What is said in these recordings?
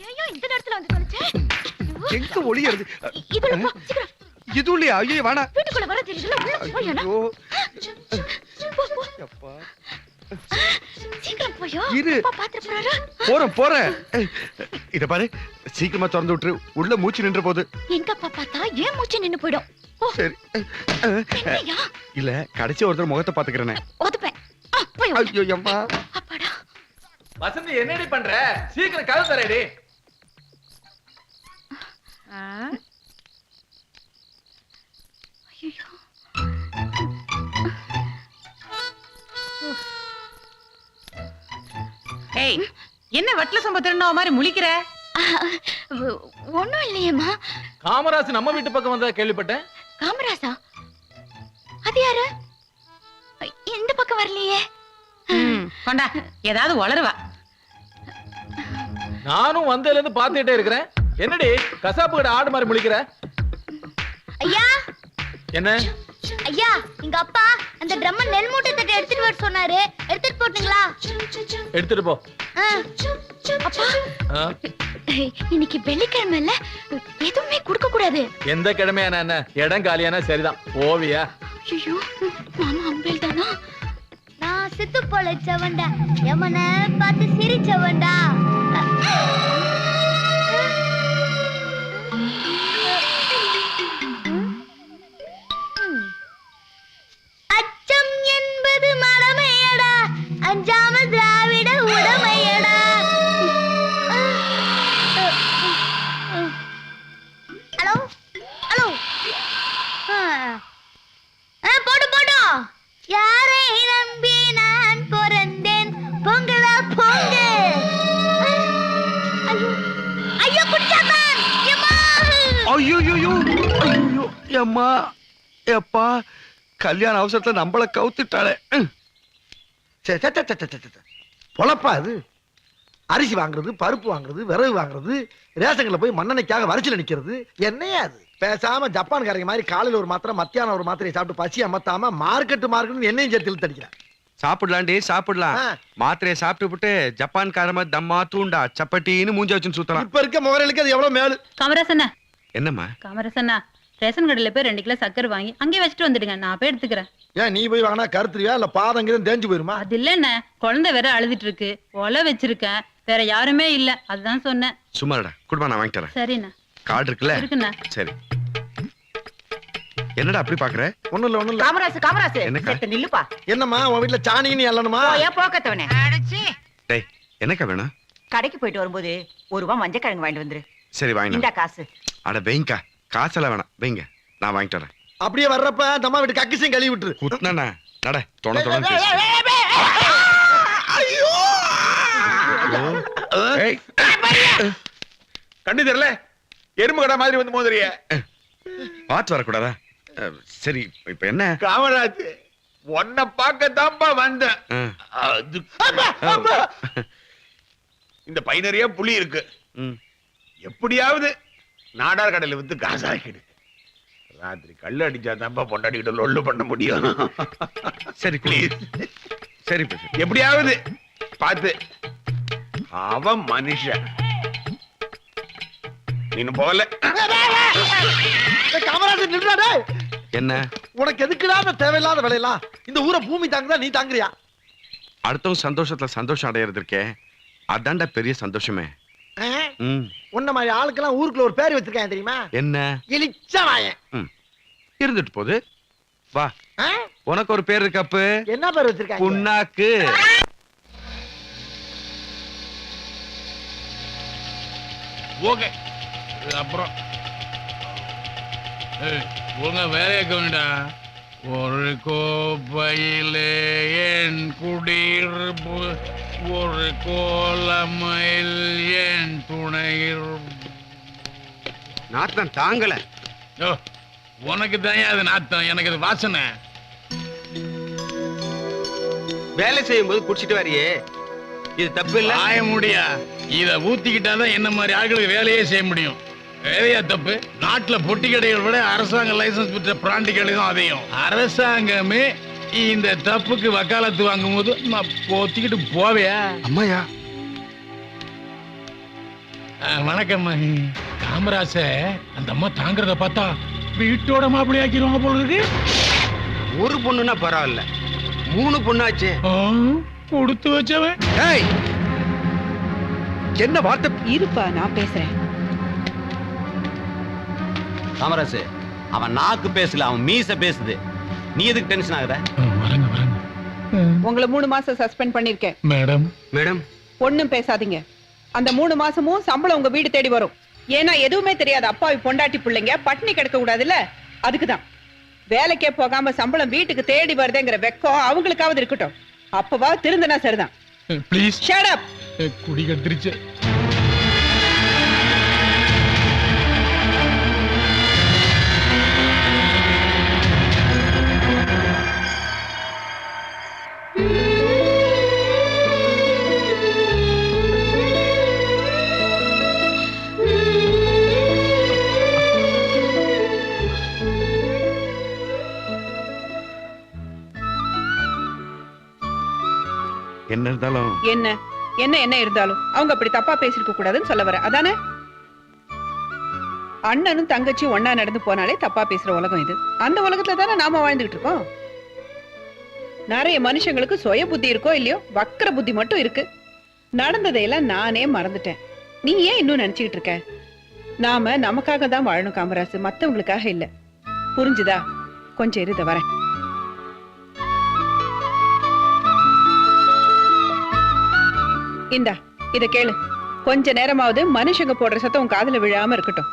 ஐயோ இந்த நேரத்துல வந்து தொலைச்சே. எங்க ஒளியறது? இதுல போ சீக்கிரம். இதுலயா? ஐயோ வேணா. வீட்டுக்குள்ள வர தெரியல. உள்ள போயனா. ஐயோ. போ போ. அப்பா. சீக்கிரம் போயோ. இரு. அப்பா பாத்துட்டு போறேன் போறேன். இத பாரு, சீக்கிரமா திறந்து விட்டுரு. உள்ள மூச்சு நின்ற போது. எங்க அப்பா பார்த்தா ஏன் மூச்சு நின்னு போய்டும். சரி. இல்ல, கடைசி ஒருத்தர் முகத்தை பாத்துக்கறேனே. ஒதுப்பேன். போய். ஐயோ அம்மா. அப்பாடா. வசந்தி என்னடி பண்ற? சீக்கிரம் கதவு தரேடி. ஐயோ. ஏய், என்ன வட்டல சம்பத்திரனோ மாதிரி முழிக்கிற? ஒண்ணும் இல்லையேம்மா. காமராஜ் நம்ம வீட்டு பக்கம் வந்தா கேள்விப்பட்டேன். காமராஜா? அது யாரு? இந்த பக்கம் வரலையே. கொண்டா, ஏதாவது வளருவா. நானும் வந்ததுல இருந்து பாத்துட்டே இருக்கிறேன். என்னடி கசாப்பு கடை ஆடு மாதிரி முழிக்கிற? ஐயா. என்ன? ஐயா, எங்க அப்பா அந்த ட்ரம் நெல் மூட்டை தட்டி எடுத்துட்டு வர சொன்னாரு. எடுத்துட்டு போட்டுங்களா? எடுத்துட்டு போ. அப்பா, இன்னைக்கு வெள்ளிக்கிழமை இல்ல, எதுவுமே கொடுக்க கூடாது. எந்த கிழமையான என்ன? இடம் காலியானா சரிதான். ஓவியா? ஐயோ, மாமா அம்பேல் தானா? நான் சித்து பொழைச்சவன்டா, எமன பார்த்து சிரிச்சவன்டா. அச்சம் என்பது மடமையடா, அஞ்சாமல் திராவிட உடமையடா. Hello hello. போடு போடு. யாரை நம்பி நான் பிறந்தேன், பொங்கலா பொங்க. ஐயோ ஐயோ குடிச்சாதான். ஐயோ ஐயோ ஐயோ அம்மா. எப்பா, கல்யாண அவசரத்துல நம்மள கவுத்துட்டாளே. பொழப்பா அது? அரிசி வாங்குறது, பருப்பு வாங்குறது, விறகு வாங்குறது, ரேஷன்ல போய் மண்ணெண்ணைக்காக வரிசையில் நிக்கிறது. என்னையா அது? பேசாம ஜப்பான்காரங்க மாதிரி காலையில ஒரு மாத்திரை, மத்தியானம் ஒரு மாத்திரையை சாப்பிட்டு பசி அமத்தாம மார்க்கெட் என்னையும் சேர்த்து இழுத்தடிக்கிறேன். சாப்பிடலாண்டி சாப்பிடலாம். மாத்திரையை சாப்பிட்டு விட்டு ஜப்பான் காரமா தம்மா தூண்டா சப்பட்டின்னு மூஞ்ச வச்சுன்னு சுத்தலாம். இப்ப இருக்க முகரலுக்கு அது எவ்வளவு மேலு. காமராசண்ணா. என்னம்மா? காமராசண்ணா, ரேஷன் கடையில போய் 2 கிலோ சக்கரை வாங்கி அங்கே வச்சுட்டு வந்துடுங்க. நான் போய் எடுத்துக்கிறேன். ஏன் நீ போய் வாங்கினா கருத்துருவியா இல்ல பாதங்கிறது தேஞ்சு போயிருமா? அது இல்லண்ணே, குழந்தை வேற அழுதுட்டு இருக்கு. ஒலை வச்சிருக்கேன், வேற யாருமே இல்ல, அதுதான் சொன்னேன். சும்மாடா, குடுமா, நான் வாங்கி தரேன். சரிண்ணா. கார்டு இருக்குல்ல? இருக்குண்ணா. சரி. என்னடா அப்படி பாக்குற? ஒண்ணும் இல்ல ஒண்ணும் இல்ல. காமராசு என்னக்கா? செத்த நில்லுப்பா. என்னம்மா உன் வீட்டுல சாணின்னு எல்லணுமா? ஏன் போக்கத்தவனே? டேய், என்னக்கா வேணும்? கடைக்கு போயிட்டு வரும்போது 1 ரூபாய் மஞ்சக்கிழங்கு வாங்கிட்டு வந்துரு. சரி வாங்கினா. இந்த காசு. அட வைங்கா, காசெல்லாம் வேணாம், வைங்க, நான் வாங்கிட்டு வரேன். அப்படியே வர்றப்ப தம்மா வீட்டு கக்கிசையும் கழுவி விட்டுரு. குத்துனா நட தொண தொண பேசு. ஐயோ! ஏய், கண்ணு தெரியல, எறும்பு கடை மாதிரி வந்து மோதுறிய. பாத்து வரக்கூடாதா? சரி, இப்ப என்ன? காமராஜ், உன்னை பார்க்கத்தான்ப்பா வந்தேன். இந்த பை நிறைய புளி இருக்கு. எப்படியாவது நாடார் கடையில வித்து காசாக்கிடு. ராத்திரி கல்லு அடிச்சா தான்ப்பா பொண்டாடிக்கிட்ட லொல்லு பண்ண முடியும். சரி ப்ளீஸ். சரி எப்படியாவது பார்த்து. அவன் மனுஷன், நீனு போகல. காமராஜர் நின்றாடே. என்ன உனக்கு எதுக்குடா அந்த தேவையில்லாத வேலையெல்லாம்? இந்த ஊரை பூமி தாங்குதா, நீ தாங்குறியா? அடுத்தவங்க சந்தோஷத்துல சந்தோஷம் அடையிறது இருக்கே, அதான்டா பெரிய சந்தோஷமே. உன்ன மாதிரி ஆளுக்கெல்லாம் ஊருக்குள்ள ஒரு பேர் வச்சிருக்கேன் தெரியுமா? என்ன? எலிச்சவாயன். இருந்துட்டு போகுது, வா. உனக்கு ஒரு பேர் இருக்கு. அப்ப என்ன பேர் வச்சிருக்காங்க? புண்ணாக்கு. ஓகே, அப்புறம் ஒழுங்கா வேலையை கவனிடா. ஒரு கோப்பையிலே என் குடியிருப்பு, ஒரு கோலமையில் என் துணையிருப்பு. நாத்தம் தாங்கல. உனக்கு தான் அது நாத்தம், எனக்கு அது வாசனை. வேலை செய்யும் போது குடிச்சிட்டு வரியே, இது தப்பு இல்ல? ஆய முடியா, இத ஊத்திக்கிட்டாதான் என்ன மாதிரி ஆட்களுக்கு வேலையே செய்ய முடியும். வேலையா தப்பு? நாட்டுல பொட்டி கடைகள் விட அரசாங்க லைசன்ஸ் பெற்ற பிராண்டி கடை தான் அதிகம். அரசாங்கமே இந்த தப்புக்கு வக்காலத்து வாங்கும் போது நான் போத்திக்கிட்டு போவையா? அம்மாயா, வணக்கம் காமராச. அந்த அம்மா தாங்கிறத பார்த்தா வீட்டோட மாப்பிள்ளை ஆக்கிடுவாங்க போல இருக்கு. ஒரு பொண்ணுன்னா பரவாயில்ல, 3 பொண்ணாச்சு. கொடுத்து வச்சவன். ஏய், என்ன வார்த்தை? இருப்பா நான் பேசுறேன். காமராசு, அவன் நாக்கு பேசல, அவன் மீச பேசுது. நீ எதுக்கு டென்ஷன் ஆகுற? வரங்க வரங்க. உங்களை 3 மாசம் சஸ்பெண்ட் பண்ணிருக்கேன். மேடம் மேடம், ஒண்ணும் பேசாதீங்க. அந்த 3 மாசமும் சம்பளம் உங்க வீடு தேடி வரும். ஏன்னா எதுவுமே தெரியாது அப்பாவி பொண்டாட்டி பிள்ளைங்க பட்டினி கிடக்க கூடாதுல்ல, அதுக்குதான். வேலைக்கே போகாம சம்பளம் வீட்டுக்கு தேடி வருதுங்கிற வெக்கம் அவங்களுக்காவது இருக்கட்டும். அப்பவா திருந்தனா சரிதான். Please shut up. குடி கட்டிருச்சு. என்ன இருந்தாலும் என்ன என்ன என்ன இருந்தாலும் அவங்க அப்படி தப்பா பேசிருக்க கூடாதுன்னு சொல்ல வர, அதானே? அண்ணனும் தங்கச்சியும் ஒண்ணா நடந்து போனாலே தப்பா பேசுற உலகம் இது. அந்த உலகத்துல தானே நாம வாழ்ந்துகிட்டு இருக்கோம். நிறைய மனுஷங்களுக்கு சுய புத்தி இருக்கோ இல்லையோ, வக்கர புத்தி மட்டும் இருக்கு. நடந்ததையெல்லாம் நானே மறந்துட்டேன். நீ ஏன் இன்னும் நினைச்சுக்கிட்டு இருக்க? நாம நமக்காக தான் வாழணும் காமராசு, மத்தவங்களுக்காக இல்ல. புரிஞ்சுதா? கொஞ்சம் இருத வரேன். இந்தா இத கேளு. கொஞ்ச நேரமாவது மனுஷங்க போடுற சத்தம் உன் காதுல விழாம இருக்கட்டும்.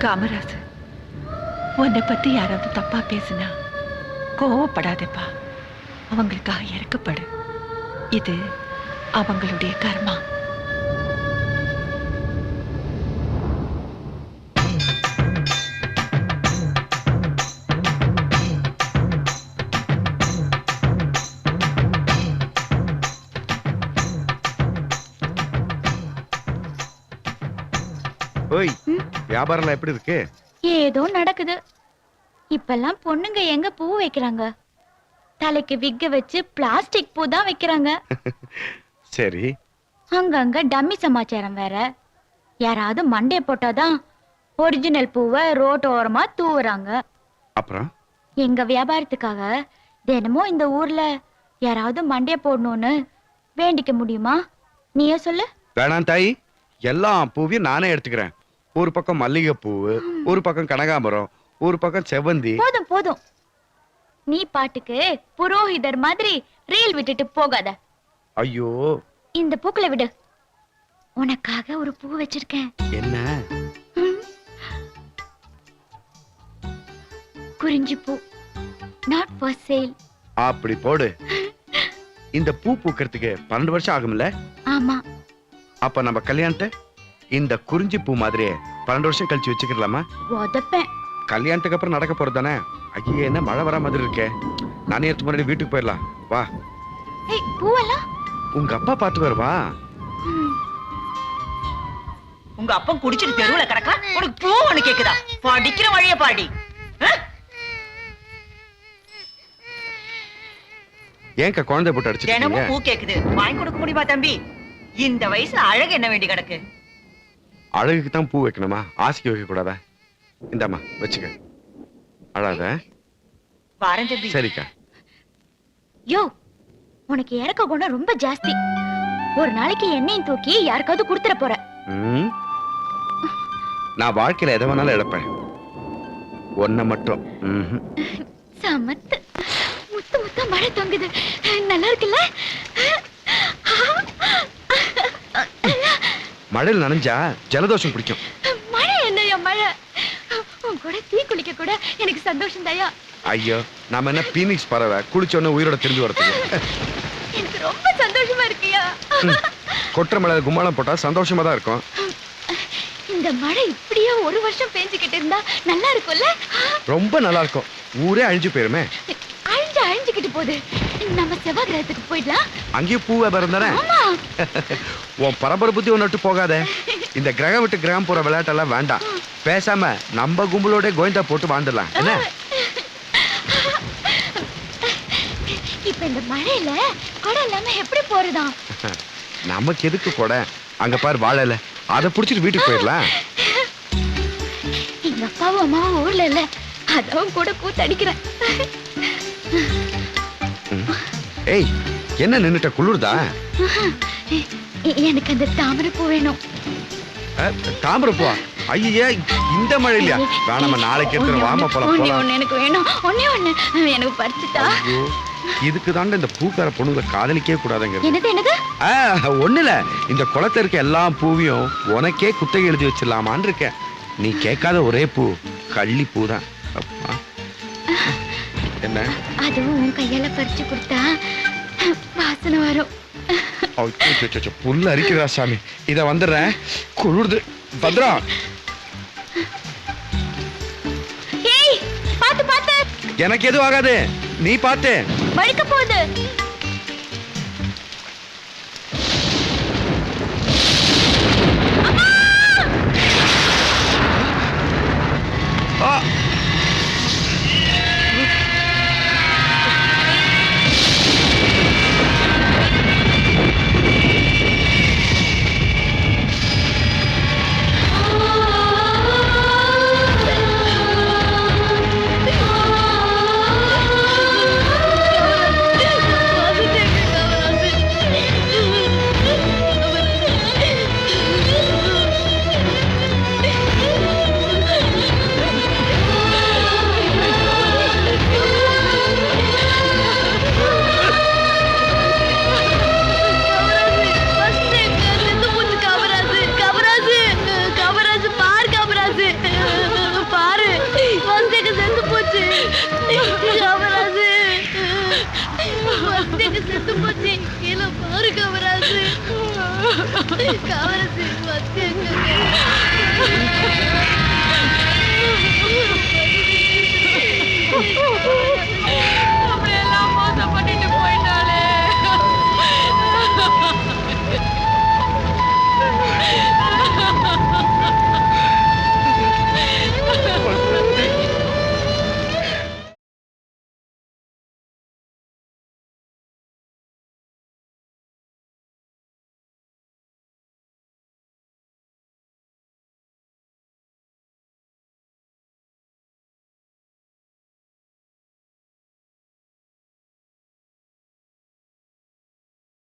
காமராசு, உன்னை பத்தி யாராவது தப்பா பேசுனா கோவப்படாதேப்பா. அவங்களுக்காக இறக்கப்படு. இது அவங்களுடைய கர்மா. ஓய், வியாபாரம் எப்படி இருக்கு? ஏதோ நடக்குது. இப்பெல்லாம் பொண்ணுங்க எங்க பூ வைக்கிறாங்க? தலைக்கு விக்க வச்சு பிளாஸ்டிக் பூ தான் வைக்கிறாங்க. சரி. அங்கங்க டம்மி சமாச்சாரம் வேற. யாராவது மண்டே போட்டாதான் ஒரிஜினல் பூவை ரோட்டோரமா தூவுறாங்க. அப்புறம் எங்க வியாபாரத்துக்காக தினமும் இந்த ஊர்ல யாராவது மண்டே போடணும்னு வேண்டிக்க முடியுமா? நீயே சொல்லு. வேணாம் தாயி, எல்லா பூவையும் நானே எடுத்துக்கிறேன். ஒரு பக்கம் மல்லிகை பூவு, ஒரு பக்கம் கனகாம்பரம், ஒரு பக்கம் செவ்வந்தி. போதும் போதும். நீ பாட்டுக்கு புரோஹிதர் மாதிரி ரீல் விட்டுட்டு போகாத. ஐயோ, இந்த பூக்களை விடு. உனக்காக ஒரு பூ வச்சிருக்கேன். என்ன? குறிஞ்சி பூ. Not for sale. அப்படி போடு. இந்த பூ பூக்கிறதுக்கு 12 வருஷம் ஆகும்ல? ஆமா. அப்ப நம்ம கல்யாணத்தை இந்த குறிஞ்சி பூ மாதிரியே 12 வருஷம் கழிச்சு வச்சுக்கலாமா? உதப்பேன். கல்யாணத்துக்கு அப்புறம் நடக்க போறது தானே. ஐயே, என்ன மழை வர மாதிரி இருக்கே. நானே எடுத்து முன்னாடி வீட்டுக்கு போயிடலாம். வா. ஏய், பூவெல்லாம் உங்க அப்பா பார்த்து வருவா. உங்க அப்பன் குடிச்சிட்டு தெருவுல கிடக்கா, உனக்கு பூ ஒண்ணு கேக்குதா? படிக்கிற வழிய பாடி. ஏன்க்கா குழந்தை போட்டு அடிச்சிருக்கீங்க? தினமும் பூ கேக்குது, வாங்கி கொடுக்க முடியுமா தம்பி? இந்த வயசுல அழகு என்ன வேண்டி கிடக்கு? அழகுக்கு தான் பூ வைக்கணுமா? ஆசைக்கு வைக்க கூடாதா? இந்தாமா வச்சுக்க. அழாத. வாரேன் தம்பி. சரிக்கா. யோ, உனக்கு இறக்க குணம் ரொம்ப ஜாஸ்தி. ஒரு நாளைக்கு எண்ணெயும் தூக்கி யாருக்காவது கொடுத்துற போற. நான் வாழ்க்கையில எதை வேணாலும் இழப்பேன், ஒன்ன மட்டும். சமத்து. முத்து முத்தா மழை தொங்குது. நல்லா இருக்குல்ல? மழையில் நனைஞ்சா ஜலதோஷம் பிடிக்கும். மழை என்னையா மழை? உன் கூட தீ குளிக்க கூட எனக்கு சந்தோஷம் தாயா. ஐயோ, நாம என்ன பீனிக்ஸ் பறவை குளிச்சோன்னு உயிரோட திரும்பி வரதுக்கு? எனக்கு ரொம்ப சந்தோஷமா இருக்கியா. கொற்ற மழை கும்மாளம் போட்டா சந்தோஷமா தான் இருக்கும். இந்த மழை இப்படியே 1 வருஷம் பெஞ்சுக்கிட்டு இருந்தா நல்லா இருக்கும்ல? ரொம்ப நல்லா இருக்கும். ஊரே அழிஞ்சு போயிருமே. அழிஞ்சுக்கிட்டு போகுது. நம்ம செவ்வாய் கிரகத்துக்கு போயிடலாம். அங்கேயும் பூ வியாபாரம் தானே? ஆமா. உன் பரம்பரை புத்தி ஒன்று விட்டு போகாத. இந்த கிரகம் விட்டு கிரகம் போற விளையாட்டெல்லாம் வேண்டாம். பேசாம நம்ம கும்பலோட கோயந்தா போட்டு வாழ்ந்துடலாம் என்ன? இப்ப இந்த மழையில கொடை இல்லாம எப்படி போறதா? நமக்கு எதுக்கு கொடை? அங்க பாரு வாழல, அதை புடிச்சிட்டு வீட்டுக்கு போயிடலாம். எங்க அப்பாவும் அம்மாவும் ஊர்ல இல்ல, அதான் கூட கூத்தடிக்கிறேன். ஏய், என்ன நின்னுட்ட? குளிர்தா? எனக்கு அந்த தாமரை பூ வேணும். தாமரை பூவா? ஐயே, இந்த மழை இல்லையா? வேணாம நாளைக்கு எடுத்துற வாம போலாம். ஒண்ணு எனக்கு வேணும். ஒண்ணு எனக்கு பறிச்சுட்டா. இதுக்கு தாண்ட இந்த பூக்கார பொண்ணுங்களை காதலிக்கவே கூடாதுங்க. என்னது? ஒண்ணு இல்ல, இந்த குளத்துல இருக்க எல்லா பூவையும் உனக்கே குத்தகை எழுதி வச்சிடலாமான்னு இருக்கேன். நீ கேட்காத ஒரே பூ கள்ளி பூ தான். என்ன? அதுவும் உன் கையால பறிச்சு கொடுத்தா வாசனை வரும். புல்ல அரிக்கிறா சாமி. இத வந்துடுறேன். குளிர்து. பத்ரா, ஏய், பாத்து எனக்கு எதுவும் ஆகாது, நீ பாத்து. வழுக்க போகுது.